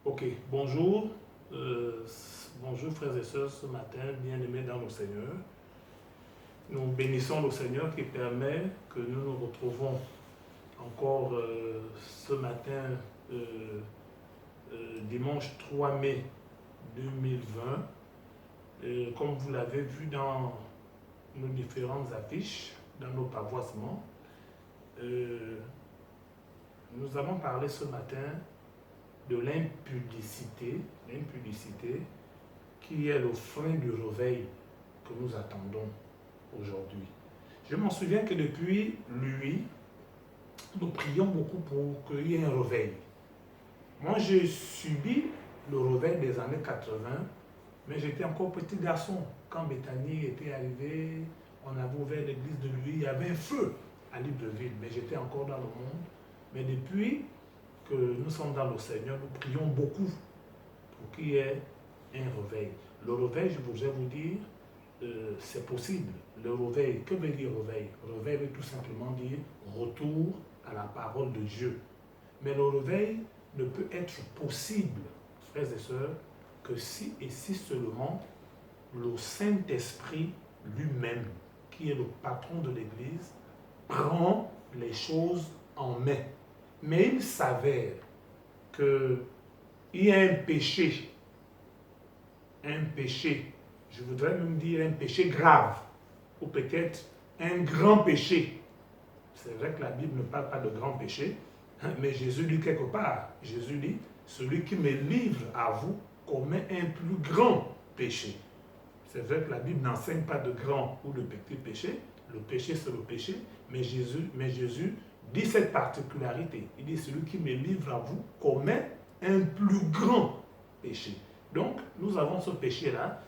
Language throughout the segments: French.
Ok, bonjour. Bonjour frères et sœurs ce matin, bien-aimés dans le Seigneur. Nous bénissons le Seigneur qui permet que nous nous retrouvons encore ce matin, euh, dimanche 3 mai 2020. Comme vous l'avez vu dans nos différentes affiches, dans nos pavoisements, nous allons parler ce matin de l'impudicité qui est le frein du réveil que nous attendons aujourd'hui. Je m'en souviens que depuis lui, nous prions beaucoup pour qu'il y ait un réveil. Moi, j'ai subi le réveil des années 80, mais j'étais encore petit garçon. Quand Bethany était arrivée, on avait ouvert l'église de lui, il y avait un feu à Libreville, mais j'étais encore dans le monde. Mais depuis que nous sommes dans le Seigneur, nous prions beaucoup pour qu'il y ait un réveil. Le réveil, je voudrais vous dire, c'est possible. Le réveil, que veut dire réveil? Réveil veut tout simplement dire retour à la parole de Dieu. Mais le réveil ne peut être possible, frères et sœurs, que si et si seulement le Saint-Esprit lui-même, qui est le patron de l'Église, prend les choses en main. Mais il s'avère qu'il y a un péché, je voudrais même dire un péché grave, ou peut-être un grand péché. C'est vrai que la Bible ne parle pas de grand péché, mais Jésus dit quelque part, Jésus dit, celui qui me livre à vous commet un plus grand péché. C'est vrai que la Bible n'enseigne pas de grand ou de petit péché, le péché c'est le péché, mais Jésus dit cette particularité. Il dit, celui qui me livre à vous commet un plus grand péché. Donc, nous avons ce péché-là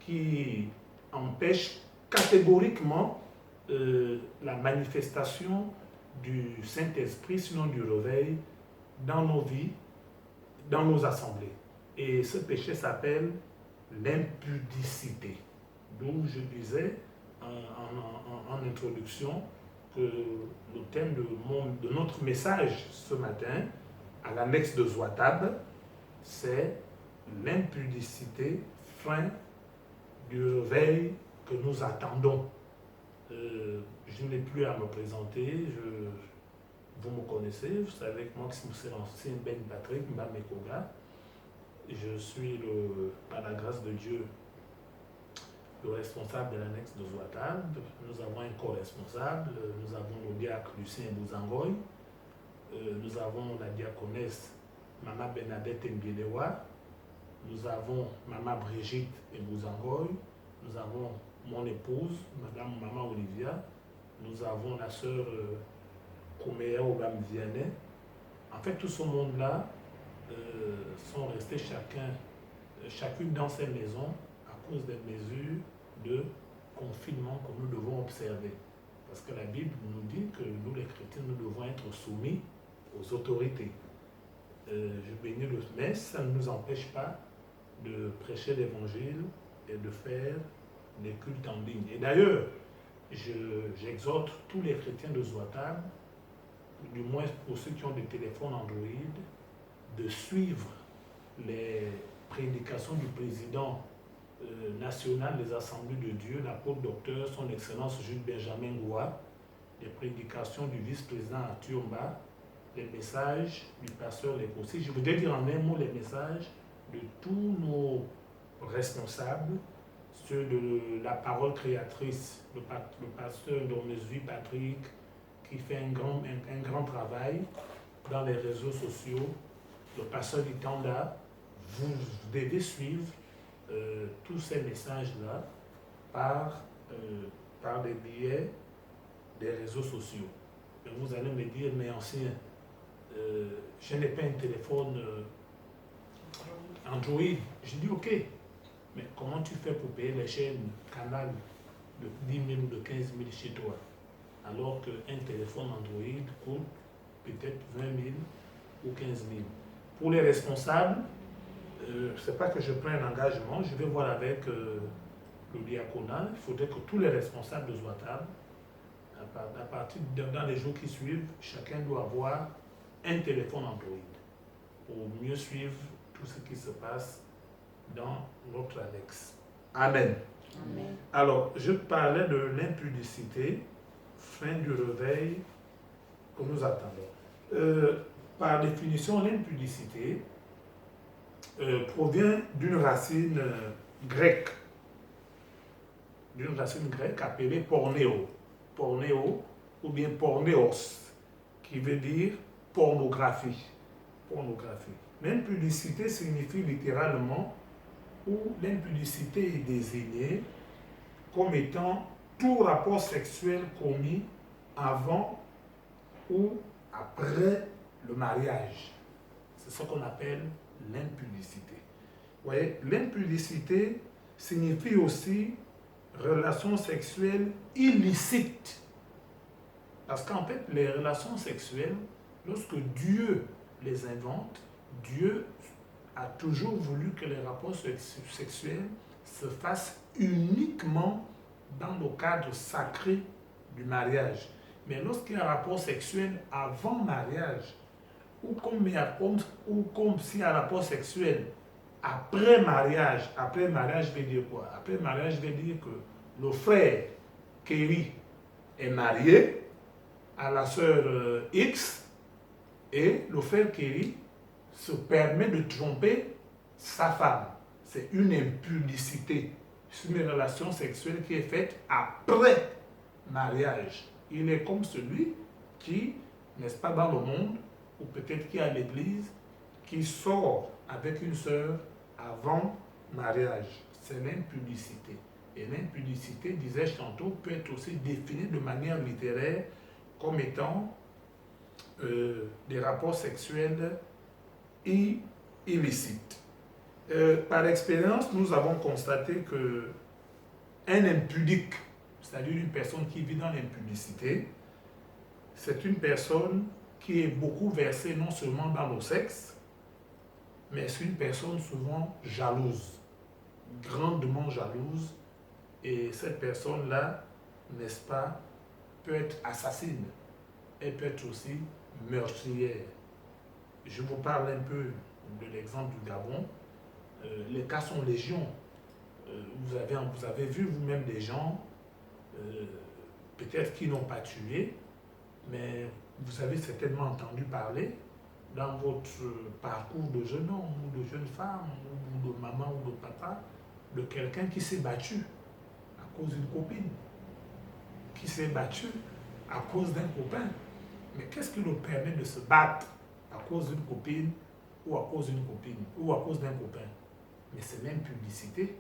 qui empêche catégoriquement la manifestation du Saint-Esprit, sinon du réveil, dans nos vies, dans nos assemblées. Et ce péché s'appelle l'impudicité. D'où je disais en introduction que le thème de notre message ce matin, à l'annexe de Zouatab, c'est l'impudicité, fin du réveil que nous attendons. Je n'ai plus à me présenter, vous me connaissez, vous savez que moi, c'est l'ancien Ben Patrick Mbamekoga. Je suis, par la grâce de Dieu, le responsable de l'annexe de Zouatab. Nous avons un co-responsable, nous avons le diacre Lucien Bouzangoy, nous avons la diaconesse Mama Bernadette Mbielewa, nous avons Mama Brigitte Bouzangoy, nous avons mon épouse, Madame Mama Olivia, nous avons la sœur Kouméa Obam Vianney. En fait, tout ce monde-là sont restés chacune dans ses maisons à cause des mesures de confinement que nous devons observer. Parce que la Bible nous dit que nous, les chrétiens, nous devons être soumis aux autorités. Je bénis le mais ça ne nous empêche pas de prêcher l'évangile et de faire des cultes en ligne. Et d'ailleurs, j'exhorte tous les chrétiens de Zouatab, du moins pour ceux qui ont des téléphones Android, de suivre les prédications du président national des Assemblées de Dieu, l'apôtre docteur, son Excellence Jules Benjamin Goua, les prédications du vice-président Atiomba, les messages du pasteur Lekossi. Je voudrais dire en un mot les messages de tous nos responsables, ceux de la parole créatrice, le pasteur Domesvi Patrick, qui fait un grand travail dans les réseaux sociaux, le pasteur Ditanda. Vous devez suivre tous ces messages-là par des biais des réseaux sociaux. Et vous allez me dire, mais ancien, je n'ai pas un téléphone Android. Je dis, ok, mais comment tu fais pour payer les chaînes Canal de 10 000 ou de 15 000 chez toi, alors qu'un téléphone Android coûte peut-être 20 000 ou 15 000? Pour les responsables, ce n'est pas que je prends un engagement, je vais voir avec le diaconat. Il faudrait que tous les responsables de Zouatab, à partir dans les jours qui suivent, chacun doit avoir un téléphone Android pour mieux suivre tout ce qui se passe dans notre annexe. Amen. Amen. Alors, je parlais de l'impudicité, fin du réveil que nous attendons. Par définition, l'impudicité provient d'une racine grecque, appelée pornéo. Pornéo ou bien pornéos, qui veut dire pornographie. L'impudicité signifie littéralement, ou l'impudicité est désignée comme étant tout rapport sexuel commis avant ou après le mariage. C'est ce qu'on appelle l'impudicité. Vous voyez, l'impudicité signifie aussi relations sexuelles illicites. Parce qu'en fait, les relations sexuelles, lorsque Dieu les invente, Dieu a toujours voulu que les rapports sexuels se fassent uniquement dans le cadre sacré du mariage. Mais lorsqu'il y a un rapport sexuel avant mariage, ou comme s'il y a un rapport sexuel après mariage veut dire quoi? Après mariage veut dire que le frère Kéry est marié à la sœur X et le frère Kéry se permet de tromper sa femme. C'est une impudicité. C'est une relation sexuelle qui est faite après mariage. Il est comme celui qui, n'est-ce pas, dans le monde, ou peut-être qui est à l'église, qui sort avec une sœur avant mariage. C'est l'impudicité. Et l'impudicité, disais-je tantôt, peut être aussi définie de manière littéraire comme étant des rapports sexuels illicites. Par expérience, nous avons constaté que un impudique, c'est-à-dire une personne qui vit dans l'impudicité, c'est une personne qui est beaucoup versée non seulement dans le sexe, mais c'est une personne souvent jalouse, grandement jalouse, et cette personne-là, n'est-ce pas, peut être assassine, elle peut être aussi meurtrière. Je vous parle un peu de l'exemple du Gabon. Les cas sont légion. Vous avez vu vous-même des gens, peut-être qui n'ont pas tué, mais vous avez certainement entendu parler dans votre parcours de jeune homme ou de jeune femme ou de maman ou de papa de quelqu'un qui s'est battu à cause d'une copine, qui s'est battu à cause d'un copain. Mais qu'est-ce qui nous permet de se battre à cause d'une copine ou à cause d'une copine ou à cause d'un copain? Mais c'est l'impudicité.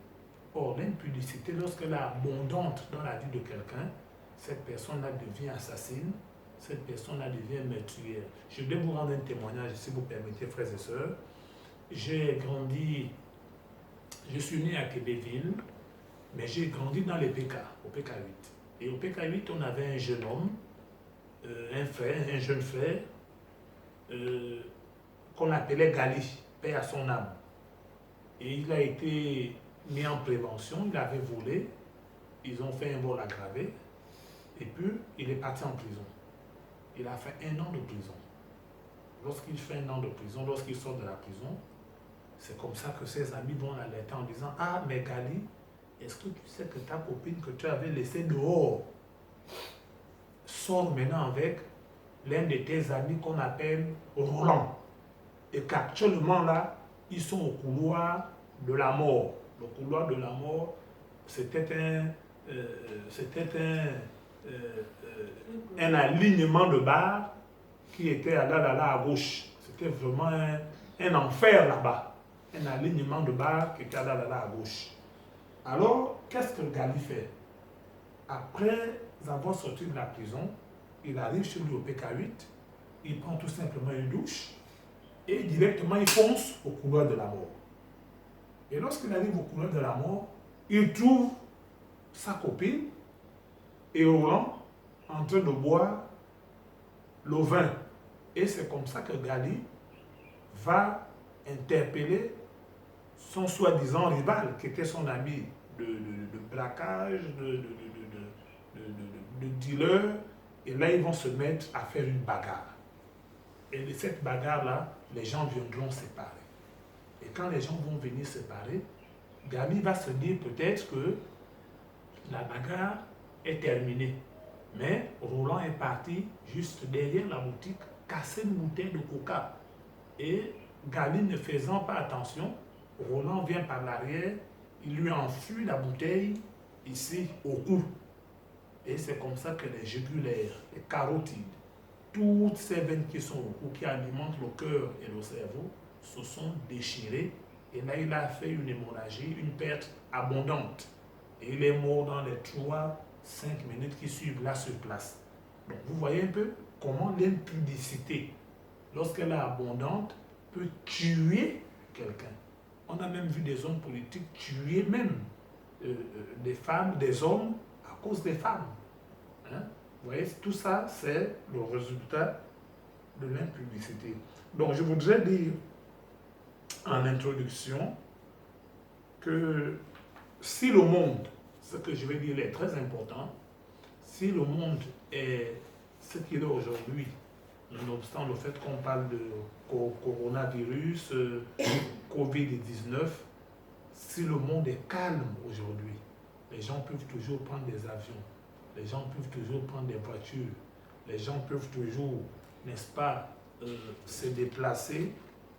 Or, l'impudicité, lorsqu'elle est abondante dans la vie de quelqu'un, cette personne-là devient assassine, cette personne-là devient meurtrière. Je vais vous rendre un témoignage, si vous permettez, frères et sœurs. J'ai grandi, je suis né à Québéville, mais j'ai grandi dans les PK, au PK8. Et au PK8, on avait un jeune homme, un jeune frère, qu'on appelait Gali, paix à son âme. Et il a été mis en prévention, il avait volé, ils ont fait un vol aggravé, et puis il est parti en prison. Il a fait 1 an de prison. Lorsqu'il fait 1 an de prison, lorsqu'il sort de la prison, c'est comme ça que ses amis vont l'alerter en disant « Ah, mais Gali, est-ce que tu sais que ta copine que tu avais laissée dehors sort maintenant avec l'un de tes amis qu'on appelle Roland, et qu'actuellement là, ils sont au couloir de la mort. » Le couloir de la mort, c'était un alignement de barres qui était à gauche. C'était vraiment un enfer là-bas. Un alignement de barres qui était à gauche. Alors, qu'est-ce que Gali fait? Après avoir sorti de la prison, il arrive chez lui au PK8, il prend tout simplement une douche et directement il fonce au couloir de la mort. Et lorsqu'il arrive au couloir de la mort, il trouve sa copine et Roland en train de boire le vin. Et c'est comme ça que Gali va interpeller son soi-disant rival, qui était son ami de braquage, de dealer. Et là, ils vont se mettre à faire une bagarre. Et de cette bagarre-là, les gens viendront séparer. Et quand les gens vont venir se parler, Gabi va se dire peut-être que la bagarre est terminée. Mais Roland est parti juste derrière la boutique, casser une bouteille de coca. Et Gabi ne faisant pas attention, Roland vient par l'arrière, il lui enfuit la bouteille ici au cou. Et c'est comme ça que les jugulaires, les carotides, toutes ces veines qui sont au cou, qui alimentent le cœur et le cerveau, se sont déchirées. Et là, il a fait une hémorragie, une perte abondante. Et il est mort dans les 3-5 minutes qui suivent là sur place. Donc vous voyez un peu comment l'impudicité, lorsqu'elle est abondante, peut tuer quelqu'un. On a même vu des hommes politiques tuer même des femmes, des hommes à cause des femmes. Hein? Vous voyez, tout ça, c'est le résultat de l'impudicité. Donc je voudrais dire en introduction que si le monde, ce que je vais dire est très important, si le monde est ce qu'il est aujourd'hui, nonobstant le fait qu'on parle de coronavirus, Covid-19, si le monde est calme aujourd'hui, les gens peuvent toujours prendre des avions, les gens peuvent toujours prendre des voitures, les gens peuvent toujours, n'est-ce pas, se déplacer,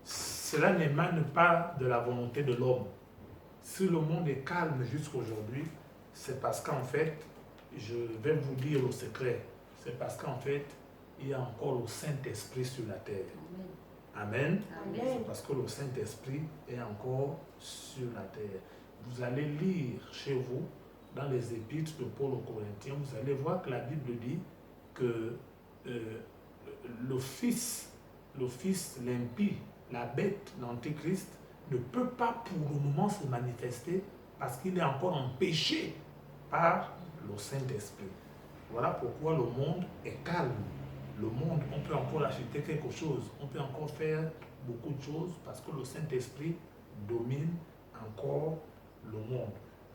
cela n'émane pas de la volonté de l'homme. Si le monde est calme jusqu'aujourd'hui, c'est parce qu'en fait, je vais vous dire le secret, c'est parce qu'en fait, il y a encore le Saint-Esprit sur la terre. Amen. Amen. C'est parce que le Saint-Esprit est encore sur la terre. Vous allez lire chez vous, dans les épîtres de Paul aux Corinthiens, vous allez voir que la Bible dit que le Fils, l'impie, la bête, l'Antéchrist, ne peut pas pour le moment se manifester parce qu'il est encore empêché par le Saint-Esprit. Voilà pourquoi le monde est calme. Le monde, on peut encore acheter quelque chose, on peut encore faire beaucoup de choses parce que le Saint-Esprit domine encore le monde.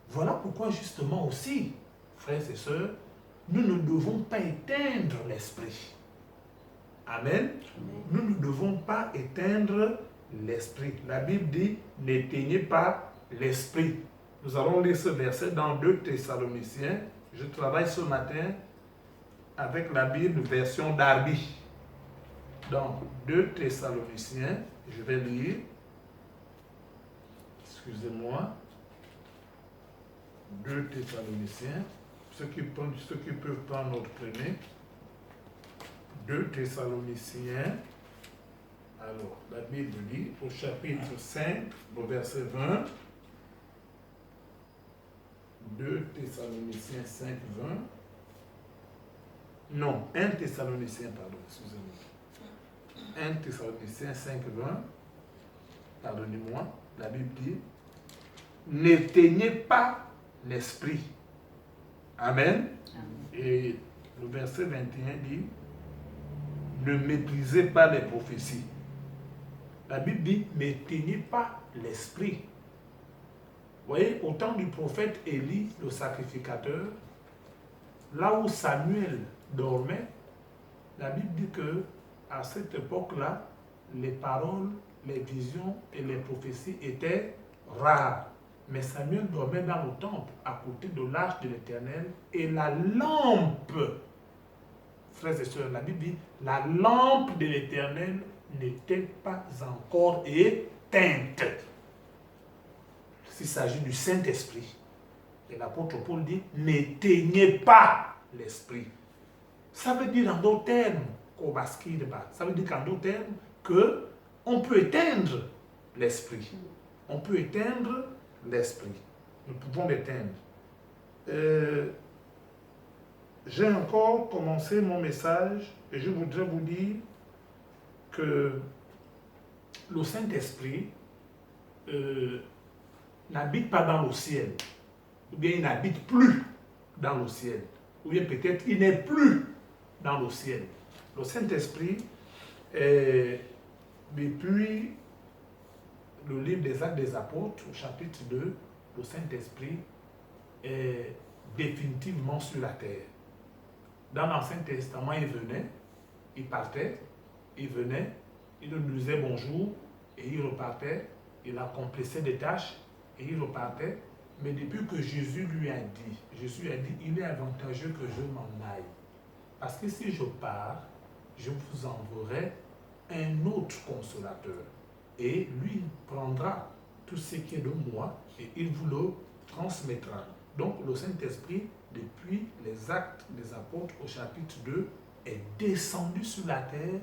Voilà pourquoi justement aussi, frères et sœurs, nous ne devons pas éteindre l'esprit. Amen. Nous ne devons pas éteindre l'esprit. La Bible dit, n'éteignez pas l'esprit. Nous allons lire ce verset dans 2 Thessaloniciens. Je travaille ce matin avec la Bible version Darby. Dans 2 Thessaloniciens, je vais lire, excusez-moi, 2 Thessaloniciens, ceux qui peuvent prendre notre premier. 2 Thessaloniciens, alors la Bible dit au chapitre 5, au verset 20, 2 Thessaloniciens 5, 20, non, 1 Thessaloniciens, pardon, excusez-moi, 1 Thessaloniciens 5, 20, pardonnez-moi, la Bible dit, n'éteignez pas l'esprit. Amen. Et le verset 21 dit, ne méprisez pas les prophéties. La Bible dit, n'éteignez pas l'esprit. Vous voyez, au temps du prophète Élie, le sacrificateur, là où Samuel dormait, la Bible dit que à cette époque-là, les paroles, les visions et les prophéties étaient rares. Mais Samuel dormait dans le temple, à côté de l'arche de l'Éternel, et la lampe, frères et sœurs, la Bible dit, la lampe de l'Éternel n'était pas encore éteinte. Il s'agit du Saint-Esprit. Et l'apôtre Paul dit, n'éteignez pas l'esprit. Ça veut dire en d'autres termes, ça veut dire qu'en d'autres termes, qu'on peut éteindre l'esprit. On peut éteindre l'esprit. Nous pouvons l'éteindre. J'ai encore commencé mon message et je voudrais vous dire que le Saint-Esprit n'habite pas dans le ciel, ou bien il n'habite plus dans le ciel, ou bien peut-être il n'est plus dans le ciel. Le Saint-Esprit, depuis le livre des Actes des Apôtres, au chapitre 2, le Saint-Esprit est définitivement sur la terre. Dans l'Ancien Testament, il venait, il partait, il venait, il nous disait bonjour et il repartait. il accomplissait des tâches et il repartait. Mais depuis que Jésus lui a dit, il est avantageux que je m'en aille. Parce que si je pars, je vous enverrai un autre consolateur. Et lui prendra tout ce qui est de moi et il vous le transmettra. Donc le Saint-Esprit, depuis les Actes des Apôtres au chapitre 2, est descendu sur la terre